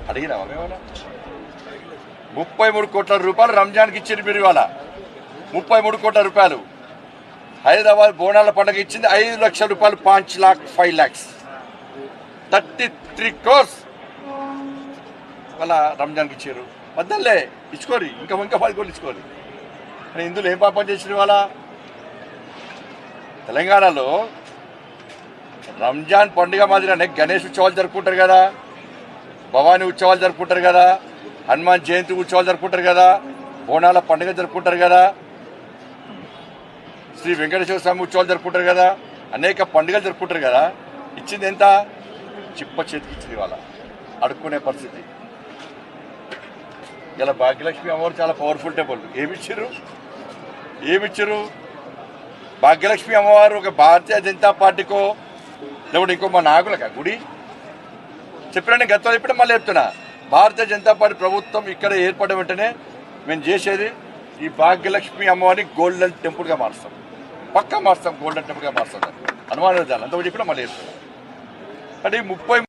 అడిగినావా మేమన్నా? 33 కోట్ల రూపాయలు రంజాన్కి ఇచ్చింది మీరు ఇవాళ. 33 కోట్ల రూపాయలు. హైదరాబాద్ బోనాల పండుగ ఇచ్చింది 5 లక్షల రూపాయలు. 5 lakhs 33 crores వాళ్ళ రంజాన్కి ఇచ్చారు. వద్దలే ఇచ్చుకోరి, ఇంకా 10 కోట్లు ఇచ్చుకోరి. కానీ ఇందులో ఏం పాపం చేసిన వాళ్ళ తెలంగాణలో రంజాన్ పండుగ మాదిరిగానే గణేష్ ఉత్సవాలు జరుపుకుంటారు కదా, భవానీ ఉత్సవాలు జరుపుకుంటారు కదా, హనుమాన్ జయంతి ఉత్సవాలు జరుపుకుంటారు కదా, బోనాల పండుగ జరుపుకుంటారు కదా, శ్రీ వెంకటేశ్వర స్వామి ఉత్సవాలు జరుపుకుంటారు కదా, అనేక పండుగలు జరుపుకుంటారు కదా. ఇచ్చింది ఎంత? చిప్ప చేతికి ఇచ్చింది వాళ్ళ అడుక్కునే పరిస్థితి. ఇలా భాగ్యలక్ష్మి అమ్మవారు చాలా పవర్ఫుల్ టెంపుల్. ఏమిచ్చారు? భాగ్యలక్ష్మి అమ్మవారు ఒక భారతీయ జనతా పార్టీకో లేకుంటే ఇంకో మా నాయకులకా గుడి చెప్పినా, నేను గతంలో చెప్పినా మళ్ళీ చెప్తున్నా. భారతీయ జనతా పార్టీ ప్రభుత్వం ఇక్కడ ఏర్పడిన వెంటనే మేము చేసేది ఈ భాగ్యలక్ష్మి అమ్మవారిని గోల్డెన్ టెంపుల్గా మారుస్తాం. పక్కా మారుస్తాం, గోల్డెన్ టెంపుల్గా మారుస్తాం. అనుమానం అంతకు చెప్పినా మళ్ళీ చెప్తున్నా. అంటే 30